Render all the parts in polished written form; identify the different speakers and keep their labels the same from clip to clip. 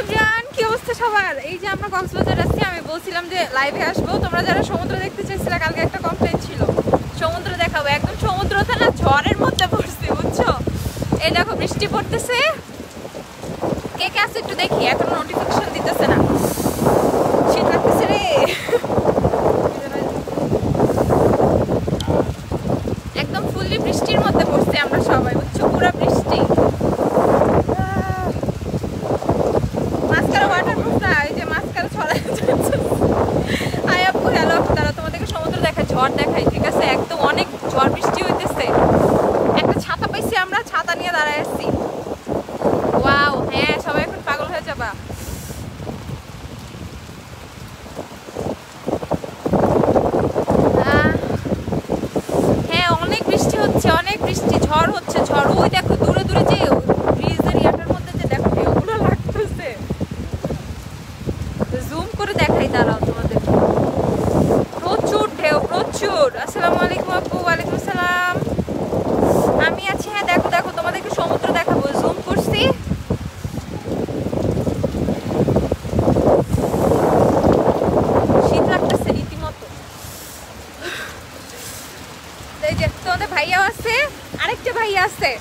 Speaker 1: Everyone, কি অবস্থা সবার? এই যে আমরা কক্সবাজার আসছি, আমি বলছিলাম যে লাইভে আসবো। তোমরা যারা সমুদ্র দেখতে চাইছিলে, কালকে একটা কমপ্লেইন ছিল, সমুদ্র দেখাবো। একদম সমুদ্রতে না ঝড়ের মধ্যে পড়ছে, বুঝছো? এই দেখো বৃষ্টি পড়তেছে। কে কে আছে একটু দেখি, এখনো নোটিফিকেশন দিতেছে না। শীত লাগতেছে রে। একদম ফুললি বৃষ্টির মধ্যে পড়ছে আমরা সবাই, বুঝছো? পুরো বৃষ্টি। মাস্কারা ওয়াটারপ্রুফ না, এই যে মাস্কারা ছড়ায় যাচ্ছে। হাই আপু, হ্যালো আপু। তারা তোমাদেরকে সমুদ্র দেখায়, ঝড় দেখায়, ঠিক আছে? একদম অনেক ঝড় বৃষ্টি হইতেছে। একটা ছাতা পাইছি আমরা, ছাতা নিয়ে দাঁড়ায় আসছি। ওয়াও, হ্যাঁ সবাই এখন পাগল হয়ে যাবা। হ্যাঁ অনেক বৃষ্টি হচ্ছে, অনেক বৃষ্টি, ঝড় হচ্ছে, ঝড়। ওই দেখো দূরে দূরে যে ব্রিজের ইয়াটার মধ্যে যে দেখো ঢেউগুলো লাগতেছে, জুম করে দেখাই, দাঁড়াও তোমাদের। প্রচুর ঢেউ, প্রচুর। আসসালামু আলাইকুম আপু। ওয়ালাইকুম আসসালাম। আমি আছি, হ্যাঁ দেখো দেখো, তোমাদেরকে সমুদ্র দেখাবো, জুম করছি। শীত লাগতেছে রীতিমতো। এই যে তোমাদের ভাইয়া আছে, আরেকটা ভাইয়া আছে।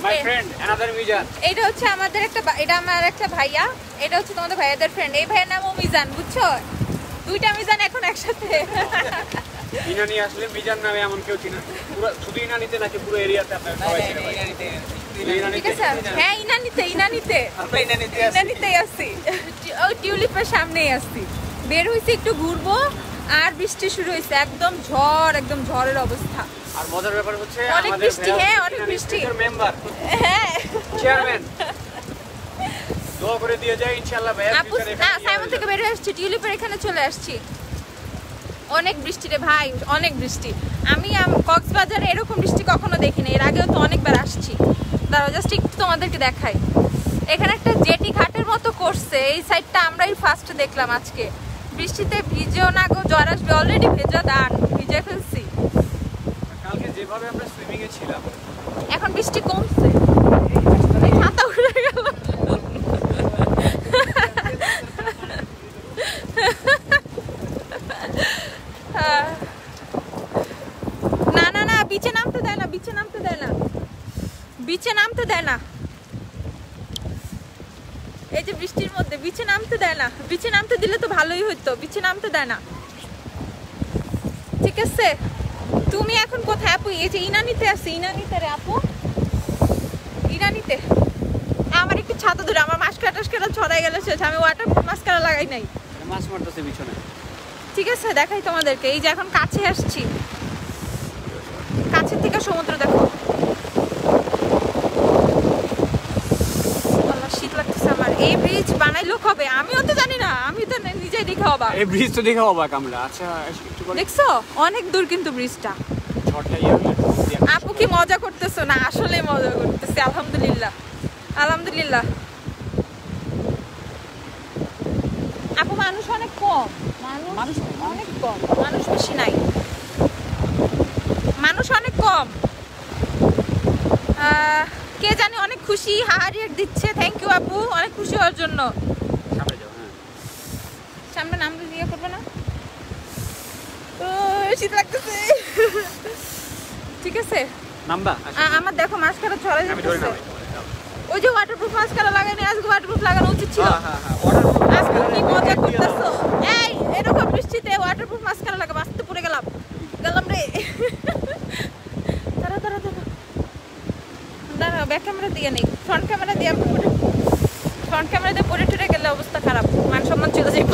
Speaker 2: My friend another Mizan.
Speaker 1: এটা হচ্ছে আমাদের একটা, এটা আমার একটা ভাইয়া, এটা হচ্ছে তোমাদের ভাইয়াদের ফ্রেন্ড। এই ভাইয়ের নামও মিজান, বুঝছো? দুইটা মিজান এখন একসাথে।
Speaker 2: ইনানি আসলে মিজান নামে এমন কেউ চিনা, পুরো শুধু ইনানিতে নাকি পুরো এরিয়াতে আপনারা সবাই চিনেন?
Speaker 1: ঠিক আছে, হ্যাঁ ইনানিতে, ইনানিতে ইনানিতেই আসছি। ওই টিউলিপের সামনেই আসছি। বের হইছি একটু ঘুরবো, আর বৃষ্টি শুরু হয়েছে, একদম ঝড়, একদম ঝড়ের অবস্থা।
Speaker 2: আর মজার ব্যাপার হচ্ছে
Speaker 1: অনেক বৃষ্টি, হ্যাঁ অনেক বৃষ্টি।
Speaker 2: মেম্বার,
Speaker 1: হ্যাঁ
Speaker 2: চেয়ারম্যান, দোয়া করে দিয়ে যায় ইনশাআল্লাহ। ভাই
Speaker 1: আপু না, সাইমন থেকে বের হয়ে আসছি, টিউলিপের এখানে চলে আসছি। অনেক বৃষ্টি রে ভাই, অনেক বৃষ্টি। আমি কক্সবাজারে এরকম বৃষ্টি কখনো দেখিনি, এর আগেও তো অনেকবার আসছি। দাঁড়াও জাস্ট একটু তোমাদেরকে দেখাই। এখানে একটা জেটি ঘাটের মতো করছে, এই সাইডটা আমরাই ফার্স্ট দেখলাম আজকে। বৃষ্টিতে ভিজেও না গো, জ্বর আসবে। অলরেডি ভেজা দান, ভিজে ফেলছি।
Speaker 2: কালকে যেভাবে আমরা সুইমিং এ ছিলাম,
Speaker 1: এখন বৃষ্টি কমছে, ছাতা উড়ে গেল। না না না, বিচে নামতে দেয় না, বিচে নামতে দেয় না, বিচে নামতে দেয় না। এই যে বৃষ্টির মধ্যে বিচে নামতে দেয় না। বিচে নামতে দিলে তো ভালোই হইতো, বিচে নামতে দেয় না। ঠিক আছে, তুমি এখন কোথায় আপু? এই যে ইনানিতে আছে, ইনানিতে রে আপু, ইনানিতে। আমার একটু ছাতা ধরে, আমার মাস্কারা টাস্কারা ছড়াই গেলে শেষ। আমি ওয়াটারপ্রুফ মাস্কারা লাগাই নাই।
Speaker 2: মাছ মারতেছে পিছনে।
Speaker 1: ঠিক আছে, দেখাই তোমাদেরকে। এই যে এখন কাছে আসছি, কাছের থেকে সমুদ্র দেখো। শীত লাগতেছে আমার। এই ব্রিজ বানাইলো কবে? আমিও তো জানি না, আমি তো নিজেই দেখে অবাক।
Speaker 2: এই ব্রিজ তো দেখে অবাক আমরা। আচ্ছা একটু করে
Speaker 1: দেখছো, অনেক দূর কিন্তু ব্রিজটা।
Speaker 2: ঝড়টা ইয়ালে
Speaker 1: আপু কি মজা করতেছো? না আসলে মজা করতেছি, আলহামদুলিল্লাহ আলহামদুলিল্লাহ। আপু মানুষ অনেক কম, মানুষ অনেক কম, মানুষ বেশি নাই, মানুষ অনেক কম। কে জানি অনেক খুশি, হারিয়েট দিচ্ছে। থ্যাংক ইউ আপু, অনেক খুশি হওয়ার জন্য।
Speaker 2: সামনে যাও। হ্যাঁ
Speaker 1: সামনে নামলে দিয়ে করবে না? ও শীত লাগতেছে। ঠিক আছে
Speaker 2: নামবা।
Speaker 1: আমার দেখো মাস্কারা ছড়াই
Speaker 2: আমি ধরে
Speaker 1: যাচ্ছে।
Speaker 2: নামাই।
Speaker 1: ওই যে ওয়াটারপ্রুফ মাস্কারা লাগাইনি, আজকে ওয়াটারপ্রুফ লাগানো উচিত ছিল। আজকে কি মজা করতেছো? এই এরকম বৃষ্টিতে ওয়াটারপ্রুফ মাস্কারা লাগাবো। আস্তে পড়ে গেলাম, গেলাম রে। দাঁড়া দাঁড়া দাঁড়া দাঁড়া, ব্যাক ক্যামেরা দিয়ে নেই, ফ্রন্ট ক্যামেরা দিয়ে। ফ্রন্ট ক্যামেরা দিয়ে পরে টরে গেলে অবস্থা খারাপ, মান সম্মান চলে যাইব।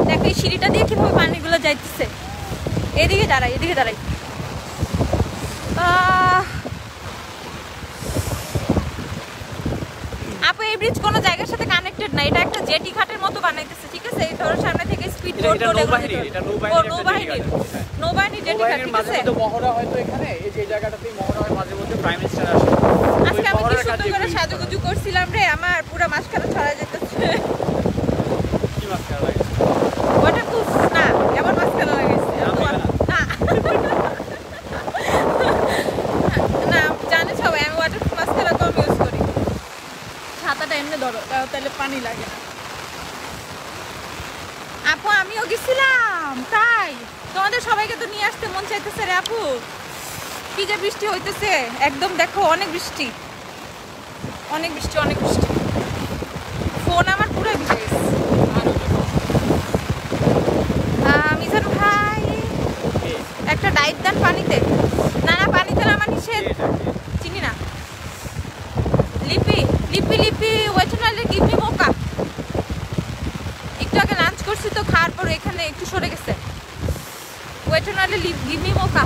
Speaker 1: দেখো এই সিঁড়িটা দিয়ে কিভাবে পানিগুলো যাইতেছে। এদিকে দাঁড়াই, এদিকে দাঁড়াই। আপু এই ব্রিজ কোনো জায়গার সাথে কানেক্টেড না, এটা একটা জেটি ঘাটের মতো বানাইতেছে। ঠিক আছে, এই ধরো সামনে থেকে স্পিড বোট করে নৌবাহিনী জেটি ঘাট। ঠিক আছে,
Speaker 2: মহড়া হয়তো এখানে এই যে জায়গাটাতেই মহড়া হয় মাঝে মধ্যে, প্রাইম মিনিস্টার আসে।
Speaker 1: আজকে আমি কি সুন্দর করে সাজুগুজু করছিলাম রে, আমার পুরো মাস্কারা ছড়া যেতেছে।
Speaker 2: কি মাস্কারা লাগাইছে?
Speaker 1: ওয়াটারপ্রুফ না, এমন মাস্কারা লাগাইছে না। না ধরো, তাহলে পানি লাগে না। আপু আমিও গেছিলাম, তাই তোমাদের সবাইকে তো নিয়ে আসতে মন চাইতেছে রে আপু। কি যে বৃষ্টি হইতেছে, একদম দেখো অনেক বৃষ্টি, অনেক বৃষ্টি, অনেক বৃষ্টি। ফোন আমার পুরো ভিজে গেছে। মিজান ভাই একটা ডাইভ দেন পানিতে। না না, পানিতে নামা নিষেধ, চিনি না। লিপি লিপি লিপি ওয়েটনালে গিভ মি মোকা। একটু আগে লাঞ্চ করছি তো, খাওয়ার পর এখানে একটু সরে গেছে। ওয়েটনালে গিভ মি মোকা।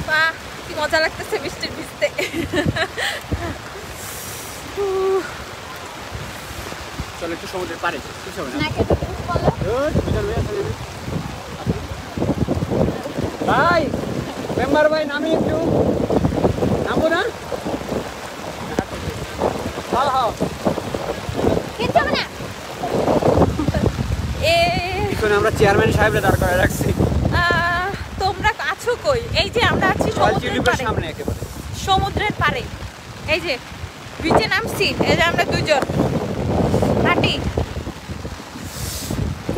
Speaker 1: বাহ কি মজা লাগতেছে বৃষ্টির ভিজতে।
Speaker 2: চলো একটু সমুদ্রের পাড়ে, কিছু হবে না। ভাই মেম্বার ভাই নামি একটু, নামবো না? হ্যাঁ হ্যাঁ
Speaker 1: কিচ্ছু হবে না।
Speaker 2: এখানে আমরা চেয়ারম্যান সাহেবরা দাঁড় করে রাখছি।
Speaker 1: তোমরা আছো কই? এই যে আমরা আছি সমুদ্রের পাড়ে,
Speaker 2: সামনে একেবারে
Speaker 1: সমুদ্রের পাড়ে। এই যে বিচে নামছি, এই যে আমরা দুজন হাঁটি।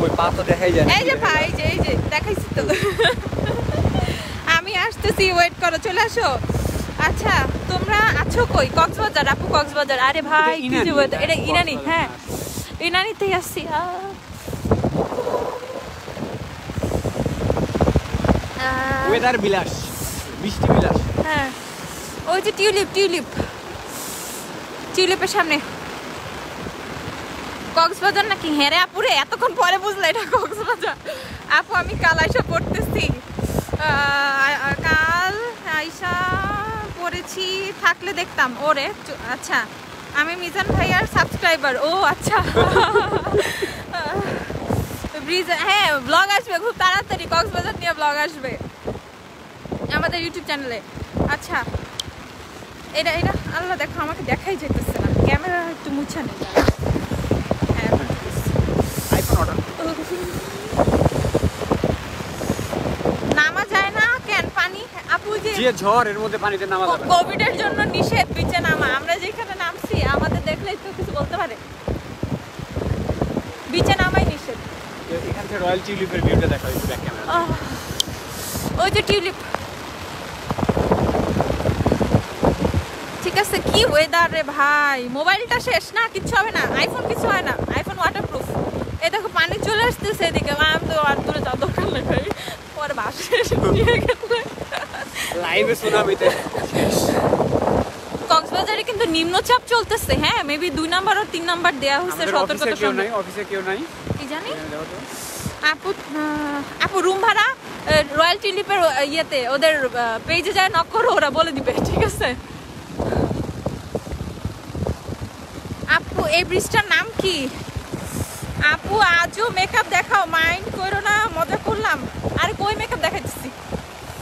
Speaker 2: ওই পা তো দেখাই যায় না।
Speaker 1: এই যে ভাই, এই যে দেখাইছি তো। আমি আসতেছি, ওয়েট করো, চলে আসো। আচ্ছা তোমরা আছো কই? কক্সবাজার আপু, কক্সবাজার। আরে ভাই কি যে ওয়েদার, এটা ইনানি। হ্যাঁ ইনানিতেই আসছি।
Speaker 2: ওয়েদার বিলাস, বৃষ্টি বিলাস।
Speaker 1: হ্যাঁ ওই যে টিউলিপ, টিউলিপ, টিউলিপের সামনে। কক্সবাজার নাকি? হ্যাঁ রে আপুরে, এতক্ষণ পরে বুঝলে এটা কক্সবাজার। আপু আমি কাল আইসা পড়তেছি, কাল আইসা পড়েছি, থাকলে দেখতাম। ওরে আচ্ছা, আমি মিজান ভাইয়ার সাবস্ক্রাইবার। ও আচ্ছা। হ্যাঁ ব্লগ আসবে খুব তাড়াতাড়ি, কক্সবাজার নিয়ে ব্লগ আসবে আমাদের ইউটিউব চ্যানেলে। আচ্ছা এটা এটা আল্লাহ দেখো আমাকে দেখাই যেতেছে না, ক্যামেরা একটু মুছে নেই। হ্যাঁ নামা যায় না কেন? পানি আপু যে
Speaker 2: ঝড়, এর মধ্যে পানিতে নামা যাবে না।
Speaker 1: কোভিডের জন্য নিষেধ বিচে নামা। আমরা যেখানে নামছি আমাদের দেখলেই তো কিছু বলতে পারে, বিচে নামাই নিষেধ।
Speaker 2: এখান থেকে রয়্যাল টিউলিপের ভিউটা দেখা হয়েছে ব্যাক ক্যামেরা।
Speaker 1: ওই যে টিউলিপ। ঠিক আছে, কি ওয়েদার রে ভাই। মোবাইলটা শেষ না, কিচ্ছু হবে না। আইফোন কিছু হয় না, আইফোন ওয়াটারপ্রুফ। এই দেখো পানি চলে আসতেছে এদিকে। আমি তো আর দূরে যাওয়া দরকার নেই ভাই, পরে বাসে নিয়ে গেলে
Speaker 2: লাইভে সুনামিতে।
Speaker 1: কক্সবাজারে কিন্তু নিম্নচাপ চলতেছে। হ্যাঁ মেবি 2 নাম্বার আর 3 নাম্বার দেয়া হয়েছে সতর্কতা।
Speaker 2: কেউ নাই, অফিসে কেউ নাই,
Speaker 1: কি জানি। আপু আপু রুম ভাড়া রয়্যাল টিউলিপের ইয়েতে ওদের পেজে যায় নক করো, ওরা বলে দিবে। ঠিক আছে আপু। এই ব্রিজটার নাম কি? আপু আজও মেকআপ দেখাও, মাইন্ড করো না, মজা করলাম। আর কই মেকআপ দেখাচ্ছি?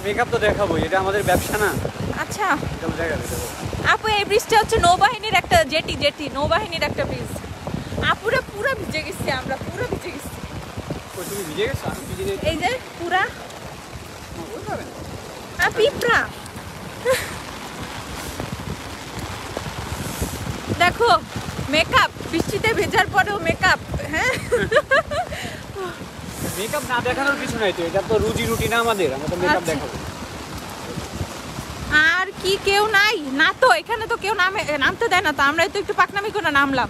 Speaker 2: মেকআপ তো দেখাবো, এটা আমাদের ব্যবসা না।
Speaker 1: আচ্ছা আপু এই ব্রিজটা হচ্ছে নৌবাহিনীর একটা জেটি, জেটি নৌবাহিনীর একটা ব্রিজ। আপুরা পুরো ভিজে গেছি, আমরা পুরো ভিজে গেছি।
Speaker 2: তুমি ভিজে গেছো?
Speaker 1: এই যে পুরা পিঁপড়া। দেখো মেকআপ, বৃষ্টিতে ভেজার পরেও মেকআপ। হ্যাঁ
Speaker 2: মেকআপ না দেখানোর কিছু নাই তো, এটা তো রুজি রুটি না আমাদের, আমরা তো মেকআপ দেখাবো।
Speaker 1: আর কি কেউ নাই না তো এখানে? তো কেউ নামতে দেয় না তো, আমরা তো একটু পাকনামি করে নামলাম।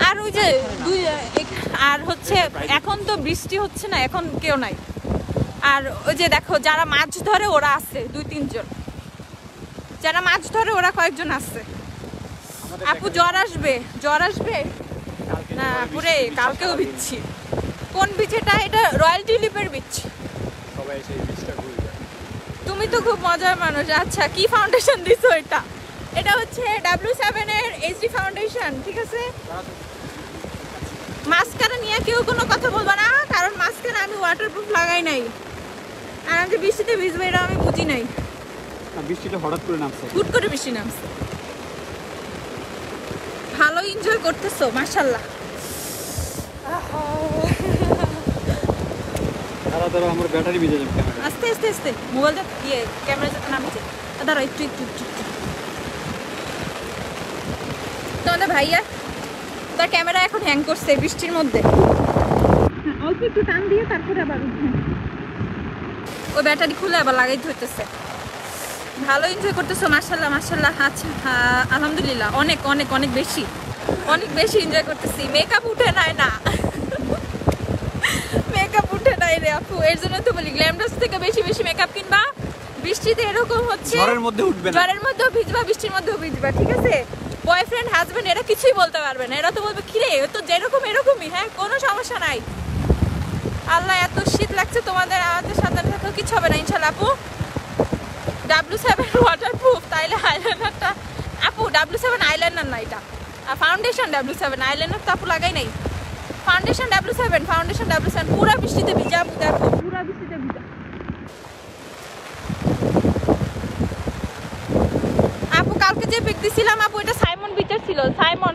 Speaker 1: আর ওই যে আর হচ্ছে এখন তো বৃষ্টি হচ্ছে না, এখন কেউ নাই। আর ওই যে দেখো যারা মাছ ধরে ওরা আছে 2-3 জন, যারা মাছ ধরে ওরা কয়েকজন আছে। আপু জ্বর আসবে, জ্বর আসবে না পুরে, কালকেও বিচ্ছি। কোন বিচ এটা? এটা রয়্যাল টিউলিপের বিচ।
Speaker 2: সবাই সেই বিচটা ঘুরে যায়।
Speaker 1: তুমি তো খুব মজার মানুষ। আচ্ছা কি ফাউন্ডেশন দিছো এটা? এটা হচ্ছে W7 এর HD ফাউন্ডেশন। ঠিক আছে, মাস্কারা নিয়ে কেউ কোনো কথা বলবা না, কারণ মাস্কারা আমি ওয়াটারপ্রুফ লাগাই নাই। আর আমি যে বৃষ্টিতে ভিজবো এটা আমি বুঝি নাই।
Speaker 2: বৃষ্টিটা হঠাৎ করে নামছে,
Speaker 1: হুট করে বৃষ্টি নামছে। ভালো এনজয় করতেছো মাশাআল্লাহ।
Speaker 2: ধরো আমার ব্যাটারি ভিজে যাবে ক্যামেরা।
Speaker 1: আস্তে আস্তে আস্তে মোবাইলটা ইয়ে ক্যামেরা যাতে নামিছে। দাঁড়াও একটু একটু একটু তোমাদের ভাইয়া তার ক্যামেরা এখন হ্যাং করছে বৃষ্টির মধ্যে। অল্প একটু টান দিয়ে তারপরে আবার ওই ব্যাটারি খুলে আবার লাগাইতে হইতেছে। ভালো এনজয় করতেছো মাশাআল্লাহ মাশাআল্লাহ। আচ্ছা আলহামদুলিল্লাহ অনেক অনেক অনেক বেশি এনজয় করতেছি। মেকআপ উঠে নাই না, মেকআপ উঠে নাই রে আপু। এর জন্য তো বলি গ্ল্যামডাস থেকে বেশি বেশি মেকআপ কিনবা। বৃষ্টিতে এরকম হচ্ছে,
Speaker 2: ঝড়ের মধ্যে উঠবে না,
Speaker 1: ঝড়ের মধ্যেও ভিজবা, বৃষ্টির মধ্যেও ভিজবা, ঠিক আছে? বয়ফ্রেন্ড হাজবেন্ড এরা কিছুই বলতে পারবে না, এরা তো বলবে কিরে তো যেরকম এরকমই, হ্যাঁ কোনো সমস্যা নাই। আল্লাহ এত শীত লাগছে তোমাদের, আমাদের সাথে সাথে কিছু হবে না ইনশাল্লাহ। আপু W7 ওয়াটারপ্রুফ, তাইলে আইলাইনারটা আপু W7 আইলাইনার না এটা, ফাউন্ডেশন W7 আইলাইনার তো আপু লাগাই নাই। ফাউন্ডেশন W7 পুরা বৃষ্টিতে ভিজা, দেখো পুরা বৃষ্টিতে ভিজা। আপু কালকে যে পিক দিছিলাম আপু এটা সাইমন বিচের ছিল, সাইমন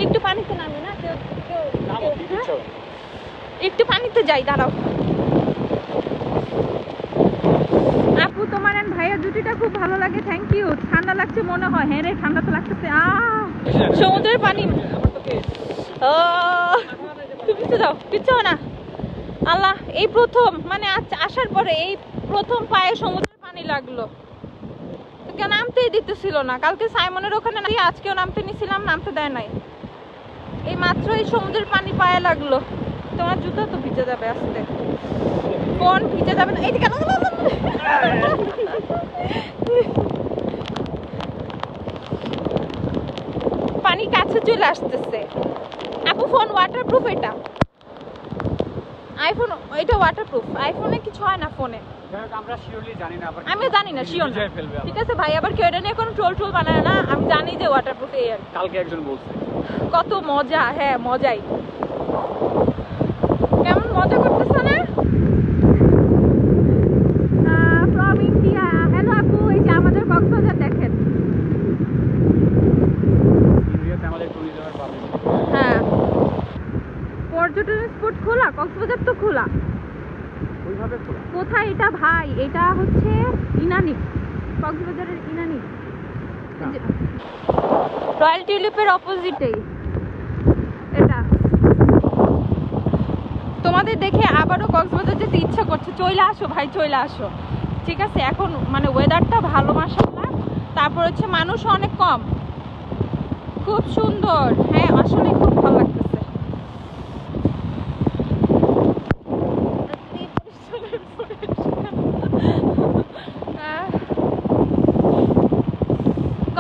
Speaker 1: একটু পানিতে নামে না কেউ একটু পানিতে যাই, দাঁড়াও। আপু তোমার এন্ড ভাইয়ের জুটিটা খুব ভালো লাগে, থ্যাংক ইউ। ঠান্ডা লাগছে মনে হয়, হ্যাঁ রে ঠান্ডা তো লাগতেছে। সমুদ্রের পানি পিছু যাও, পিছু না। আল্লাহ এই প্রথম মানে আসার পরে এই প্রথম পায়ে সমুদ্রের পানি লাগলো, কেউ নামতেই দিতেছিল না। কালকে সাইমনের ওখানে আজকেও নামতে নিছিলাম, নামতে দেয় নাই। এই মাত্র এই সমুদ্রের পানি পায়ে লাগলো। তোমার জুতা তো ভিজে যাবে, আস্তে ফোন ভিজে যাবে না। এইদিকে পানি কাছে চলে আসতেছে। আপু ফোন ওয়াটারপ্রুফ, এটা আইফোন, এটা ওয়াটারপ্রুফ। আইফোনে কিছু হয় না ফোনে,
Speaker 2: আমরা শিওরলি জানি না,
Speaker 1: আমি জানি না শিওর না, ঠিক আছে ভাই। আবার কেউ এটা নিয়ে কোনো ট্রোল বানায় না, আমি জানি যে ওয়াটারপ্রুফ। এই আর
Speaker 2: কালকে একজন বলছে
Speaker 1: কত মজা, হ্যাঁ মজাই। কেমন মজা করতেছ না? From India. হ্যালো আপু, এই যে আমাদের কক্সবাজার দেখেন।
Speaker 2: ইন্ডিয়াতে আমাদের টুরিজমের পাবে।
Speaker 1: হ্যাঁ পর্যটন স্পট খোলা, কক্সবাজার তো খোলা।
Speaker 2: ওইভাবে খোলা
Speaker 1: কোথায় এটা ভাই? এটা হচ্ছে ইনানি, কক্সবাজারের ইনানি, রয়্যাল টিউলিপের অপোজিটেই এটা। তোমাদের দেখে আবারও কক্সবাজার যেতে ইচ্ছা করছে। চলে আসো ভাই, চলে আসো, ঠিক আছে? এখন মানে ওয়েদারটা ভালো মাশাআল্লাহ, তারপর হচ্ছে মানুষও অনেক কম, খুব সুন্দর। হ্যাঁ আসলে খুব ভালো লাগতেছে।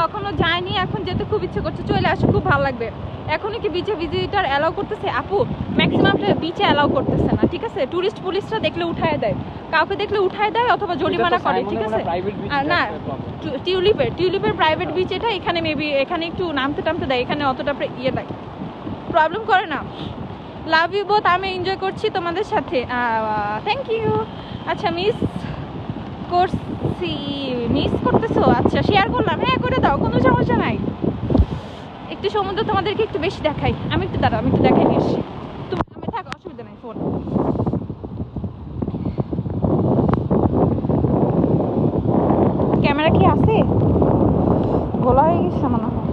Speaker 1: কখনো যায়নি, এখন যেতে খুব ইচ্ছে করছে। চলে আসো, খুব ভালো লাগবে। এখনই কি বিচে ভিজিটার অ্যালাউ করতেছে আপু? ম্যাক্সিমামটা বিচে অ্যালাউ করতেছে না, ঠিক আছে? টুরিস্ট পুলিশরা দেখলে উঠায় দেয়, কাউকে দেখলে উঠায় দেয় অথবা জরিমানা করে, ঠিক আছে? আর না টিউলিপের প্রাইভেট বিচ এটা, এখানে মেবি এখানে একটু নামতে টামতে দেয়, এখানে অতটা ইয়ে দেয়, প্রবলেম করে না। লাভ ইউ বোথ, আমি এনজয় করছি তোমাদের সাথে, থ্যাংক ইউ। আচ্ছা মিস করতেছো? আচ্ছা শেয়ার করলাম, হ্যাঁ করে দাও, কোনো সমস্যা নাই। একটু সমুদ্র তোমাদেরকে একটু বেশি দেখাই, আমি একটু দাঁড়াও, আমি একটু দেখাই নিয়ে এসছি। তুমি আমি থাকো, অসুবিধা নাই। ফোন ক্যামেরা কি আছে? ভোলা হয়ে গেছে মনে হয়,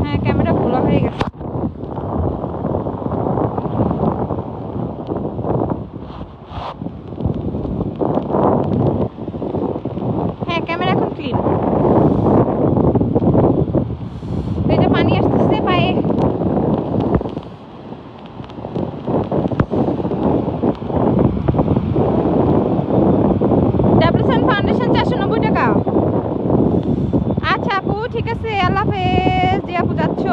Speaker 1: হ্যাঁ ক্যামেরা ভোলা হয়ে গেছে। হ্যাঁ ক্যামেরা এখন ক্লিন। এই যে পানি আসতেছে পায়ে, W7 ফাউন্ডেশন 490 টাকা। আচ্ছা আপু ঠিক আছে, আল্লাহ হাফেজ। যে আপু যাচ্ছ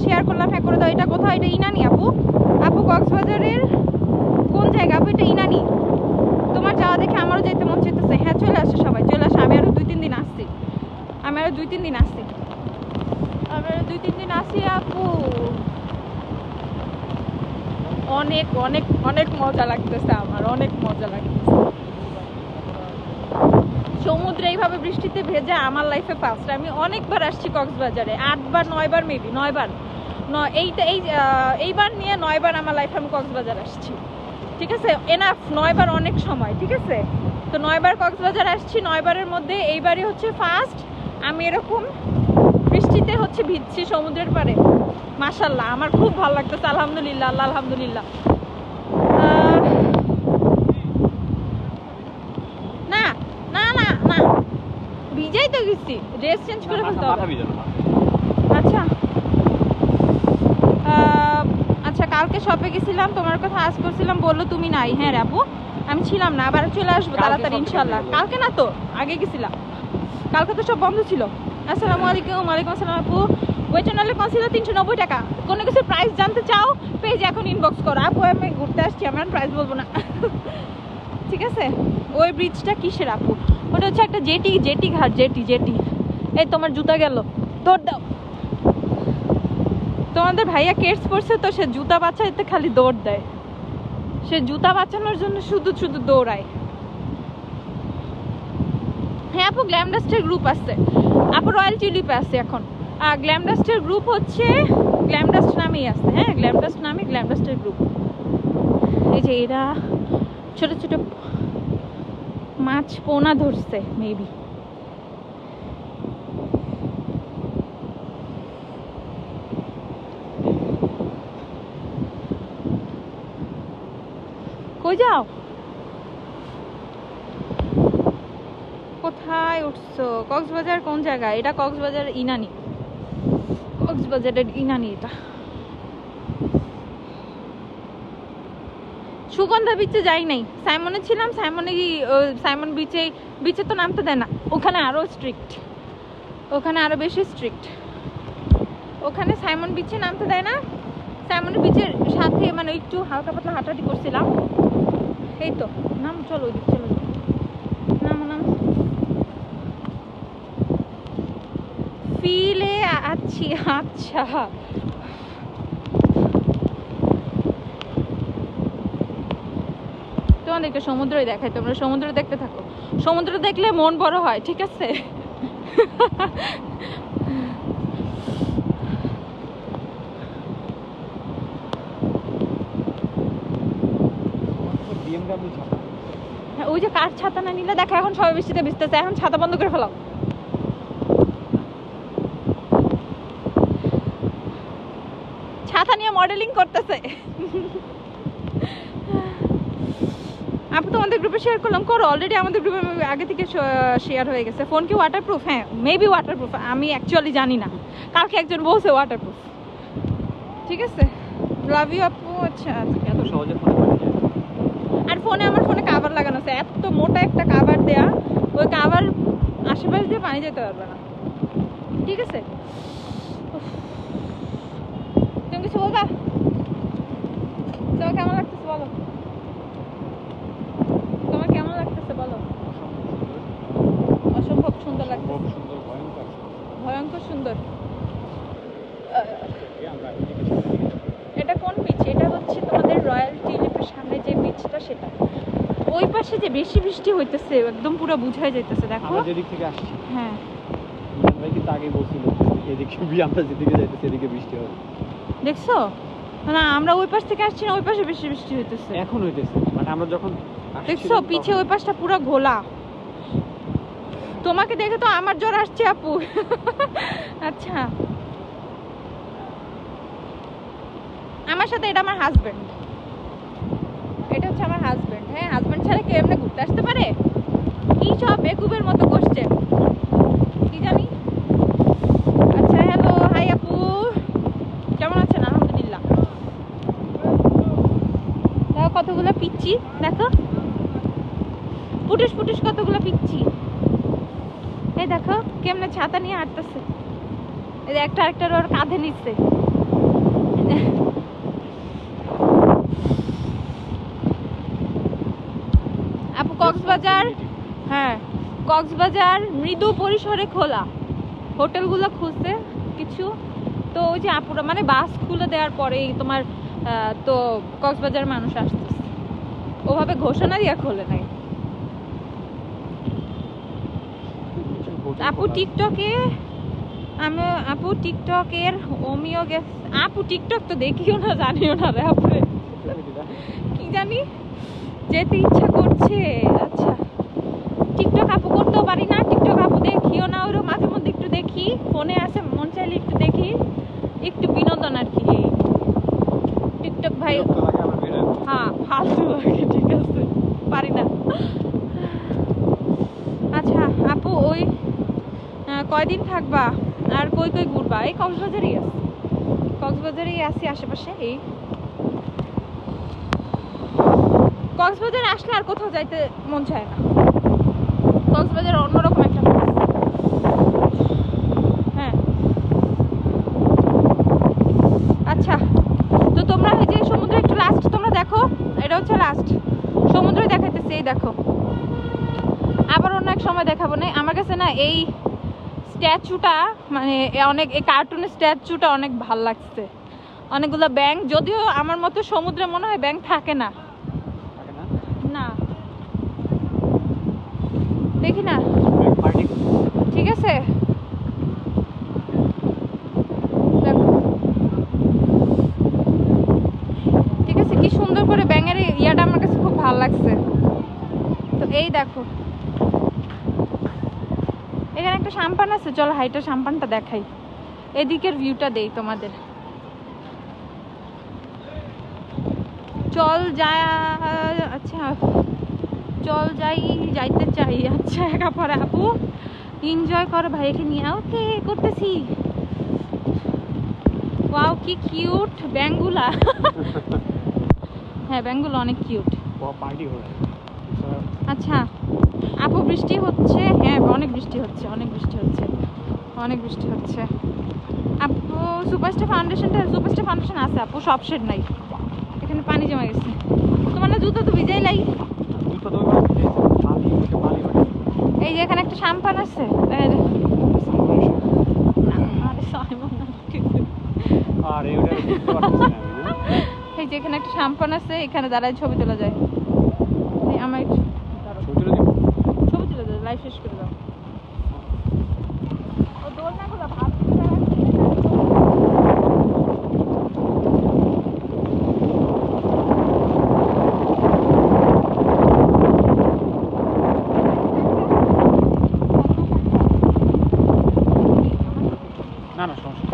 Speaker 1: শেয়ার করলাম, হ্যাঁ করে দাও। এটা কোথাও? এটা ইনানি আপু। আপু কক্সবাজারের কোন জায়গা আপু? এটা ইনানি। তোমার যাওয়া দেখে আমারও যেতে মন চাইতেছে। হ্যাঁ চলে আসো সবাই, চলে আসো। আমি আরো 2-3 দিন আসছি, আপু। অনেক অনেক অনেক মজা লাগতেছে আমার, অনেক মজা লাগতেছে। সমুদ্রে এইভাবে বৃষ্টিতে ভেজা আমার লাইফে ফার্স্ট। আমি অনেকবার আসছি কক্সবাজারে, 8 বার 9 বার, মেবি 9 বার এইবার নিয়ে 9 বার আমার লাইফে আমি কক্সবাজার আসছি, ঠিক আছে? এনাফ, 9 বার অনেক সময়, ঠিক আছে? তো 9 বার কক্সবাজার আসছি, 9 বারের মধ্যে এইবারই হচ্ছে ফার্স্ট আমি এরকম বৃষ্টিতে হচ্ছে ভিজছি সমুদ্রের পাড়ে। মাশাআল্লাহ, আমার খুব ভালো লাগতেছে, আলহামদুলিল্লাহ, আল্লাহ আলহামদুলিল্লাহ। না না না না, ভিজাই তো গেছি, ড্রেস চেঞ্জ করে ফেলতে হবে। আচ্ছা আচ্ছা, কালকে শপে গেছিলাম, তোমার কথা আজ করছিলাম, বললো তুমি নাই। হ্যাঁ রে আপু, আমি ছিলাম না, আবার চলে আসবো তাড়াতাড়ি ইনশাল্লাহ। কালকে না তো, আগে গেছিলাম, কালকে তো সব বন্ধ ছিল। আসসালামু আলাইকুম। ওয়ালাইকুম আসসালাম আপু। ওই চ্যানেলের কনসিলার 390 টাকা। কোনো কিছুর প্রাইস জানতে চাও পেজে এখন ইনবক্স করো। আপু আমি ঘুরতে আসছি, আমার প্রাইস বলবো না, ঠিক আছে? ওই ব্রিজটা কিসের আপু? ওটা হচ্ছে একটা জেটি ঘাট, জেটি। এই তোমার জুতা গেল, দৌড় দাও। তোমাদের ভাইয়া কেটস পড়ছে তো, সে জুতা বাঁচাইতে খালি দৌড় দেয়, সে জুতা বাঁচানোর জন্য শুধু শুধু দৌড়ায়। হ্যাঁ আপু, গ্ল্যামডাস্টের গ্রুপ আছে আপু, রয়্যাল টিউলিপে আছে এখন। গ্ল্যামডাস্টের গ্রুপ হচ্ছে গ্ল্যামডাস্ট নামেই আছে। হ্যাঁ, গ্ল্যামডাস্ট নামে গ্ল্যামডাস্টের গ্রুপ। এই যে এরা ছোট ছোট মাছ পোনা ধরছে মেবি। কই যাও, কোথায় উঠছো? কক্সবাজার কোন জায়গায়? এটা কক্সবাজার ইনানি, কক্সবাজারের ইনানি এটা। সুগন্ধা বিচে যাই নাই, সাইমনে ছিলাম। সাইমন বিচে তো নামতে দেয় না, ওখানে আরো স্ট্রিক্ট, ওখানে আরো বেশি স্ট্রিক্ট। ওখানে সাইমন বিচে নামতে দেয় না। সাইমন বিচের সাথে মানে একটু হালকা পাতলা হাঁটাহাঁটি করছিলাম। এই তো নাম, চলো ওই দিক চলো, নাম ফিলে আছি। আচ্ছা তোমাদেরকে সমুদ্রই দেখাই, তোমরা সমুদ্র দেখতে থাকো। সমুদ্র দেখলে মন বড় হয়, ঠিক আছে? ওই যে কার ছাতা না নিলে দেখো, এখন সবাই বৃষ্টিতে ভিজতেছে, এখন ছাতা বন্ধ করে ফেলাও। ছাতা নিয়ে মডেলিং করতেছে। আপু তোমাদের গ্রুপে শেয়ার করলাম, করো। অলরেডি আমাদের গ্রুপে আগে থেকে শেয়ার হয়ে গেছে। ফোন কি ওয়াটারপ্রুফ? হ্যাঁ, মেবি ওয়াটারপ্রুফ, আমি অ্যাকচুয়ালি জানি না। কালকে একজন বলছে ওয়াটারপ্রুফ, ঠিক আছে? লাভ ইউ আপু। আচ্ছা, এত সহজে ফোনে পাওয়া যায়। আর ফোনে, আমার ফোনে কভার লাগানো আছে, এত মোটা একটা কভার দেয়া, ওই কভার আশেপাশে দিয়ে পানি যেতে পারবে না, ঠিক আছে? তুমি কিছু বলবা? তোমার কেমন লাগতেছে বলো, তোমার কেমন লাগতেছে বলো? অসম্ভব সুন্দর লাগতেছে, ভয়ঙ্কর সুন্দর। এটা কোন বিচ? এটা হচ্ছে তোমাদের রয়্যাল টিউলিপের সামনে যে বিচটা, সেটা। ওই পাশে যে বেশি বৃষ্টি হইতেছে, একদম পুরো বুঝাই যাইতেছে। দেখো
Speaker 2: আমরা যেদিক থেকে আসছি,
Speaker 1: হ্যাঁ
Speaker 2: ভাই কিন্তু আগে বলছিল এদিকে আমরা যেদিকে যাইতেছি এদিকে বৃষ্টি হবে,
Speaker 1: দেখছো না? আমরা ওই পাশ থেকে আসছি না, ওই পাশে বেশি বৃষ্টি হইতেছে,
Speaker 2: এখন হইতেছে। মানে আমরা যখন
Speaker 1: দেখছো পিছে ওই পাশটা পুরো ঘোলা। তোমাকে দেখে তো আমার জ্বর আসছে আপু। আচ্ছা, আমার সাথে এটা আমার হাজবেন্ড, এটা হচ্ছে আমার হাজবেন্ড। হ্যাঁ, হাজবেন্ড ছাড়া কেউ এমনি ঘুরতে আসতে পারে? কি সব বেকুবের মতো কোশ্চেন, কি জানি। আচ্ছা, হ্যালো, হাই আপু, কেমন আছেন? আলহামদুলিল্লাহ। দেখো কতগুলো পিচ্ছি, দেখো পুটুস পুটুস কতগুলো পিচ্ছি। এই দেখো কেমনে ছাতা নিয়ে হাঁটতেছে, এই যে একটা আরেকটার ওর কাঁধে নিচ্ছে। আপু কক্সবাজার, হ্যাঁ কক্সবাজার মৃদু পরিসরে খোলা, হোটেলগুলো খুলছে কিছু। তো ওই যে আপুরা মানে বাস খুলে দেওয়ার পরেই তোমার তো কক্সবাজার মানুষ আসতেছে, ওভাবে ঘোষণা দিয়ে খোলে নাই। আপু টিকটকে আমি আপু টিকটকের ওমিও গেছে। আপু টিকটক তো দেখিও না, জানিও না রে আপু, কি জানি যেতে ইচ্ছা করছে। আচ্ছা টিকটক আপু করতেও পারি না, টিকটক আপু দেখিও না, ওরও মাঝে মধ্যে একটু দেখি, ফোনে আছে মন চাইলে একটু দেখি, একটু বিনোদন আর কি। টিকটক ভাই হ্যাঁ ফালতু লাগে, ঠিক আছে পারি না। আচ্ছা আপু ওই কয়দিন থাকবা আর কই কই ঘুরবা? এই কক্সবাজারই আছি, কক্সবাজারই আছি আশেপাশে। এই কক্সবাজার আসলে আর কোথাও যাইতে মন চায় না, কক্সবাজার অন্যরকম একটা place। হ্যাঁ আচ্ছা তো তোমরা এই যে সমুদ্র একটু লাস্ট তোমরা দেখো, এটা হচ্ছে লাস্ট সমুদ্রই দেখাইতেছে। এই দেখো, আবার অন্য এক সময় দেখাবো না। আমার কাছে না এই স্ট্যাচুটা মানে অনেক, এই কার্টুনের স্ট্যাচুটা অনেক ভাল লাগছে। অনেকগুলো ব্যাঙ, যদিও আমার মতো সমুদ্রে মনে হয় ব্যাঙ থাকে না, না দেখি না, ঠিক আছে দেখো, ঠিক আছে কি সুন্দর করে ব্যাঙের ইয়াটা আমার কাছে খুব ভালো লাগছে। তো এই দেখো এখানে একটা সাম্পান আছে, চলো হাইটা সাম্পানটা দেখাই, এদিকের ভিউটা দেই তোমাদের। চল যা, আচ্ছা চল যাই, যাইতে চাই। আচ্ছা একা পরে আপু এনজয় করো ভাইকে নিয়ে, ওকে করতেছি। ওয়াও কি কিউট ব্যাঙ্গুলা। হ্যাঁ ব্যাঙ্গুলা অনেক কিউট। আচ্ছা আপু বৃষ্টি হচ্ছে? হ্যাঁ অনেক বৃষ্টি হচ্ছে, অনেক বৃষ্টি হচ্ছে, অনেক বৃষ্টি হচ্ছে। আপু সুপারস্টার ফাউন্ডেশন আছে আপু, সব শেড নাই, এখানে পানি জমা গেছে। তোমার না জুতো তো ভিজাই লাই। এই যে এখানে একটা সাম্পান আছে, এই যে এখানে একটা সাম্পান আছে, এখানে দাঁড়ায় ছবি তোলা যায়। আমার ছবি তুলে দাও, লাইভ শেষ করে দাও। ও দোলনাগুলো ভাত
Speaker 2: না না সমস্যা।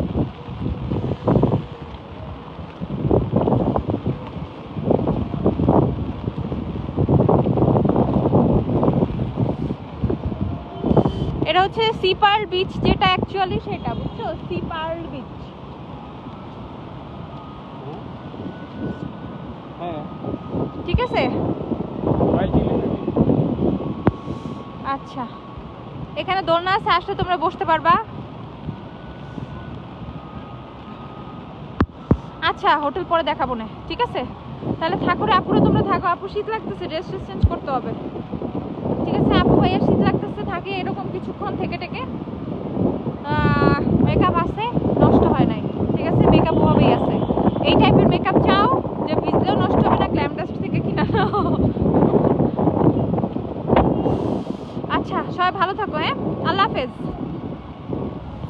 Speaker 1: এটা হচ্ছে সি পার্ল বিচ, যেটা অ্যাকচুয়ালি সেটা বুঝছো, সি পার্ল বিচ।
Speaker 2: হ্যাঁ
Speaker 1: ঠিক আছে আচ্ছা এখানে দোলনা আছে, আসলে তোমরা বসতে পারবা। আচ্ছা হোটেল পরে দেখাবো না, ঠিক আছে তাহলে ঠাকুরে আপুরে তোমরা থাকো। আপু শীত লাগতেছে, ড্রেস চেঞ্জ করতে হবে, ঠিক আছে আপু ভাইয়ের শীত লাগতেছে, থাকে এরকম কিছুক্ষণ থেকে টেকে। মেকআপ আছে, নষ্ট হয় নাই, ঠিক আছে মেকআপ হবেই আছে। এই টাইপের মেকআপ চাও যে ভিজলেও নষ্ট হবে না, গ্ল্যামডাস্ট থেকে কিনা নাও। আচ্ছা সবাই ভালো থাকো, হ্যাঁ আল্লাহ হাফেজ।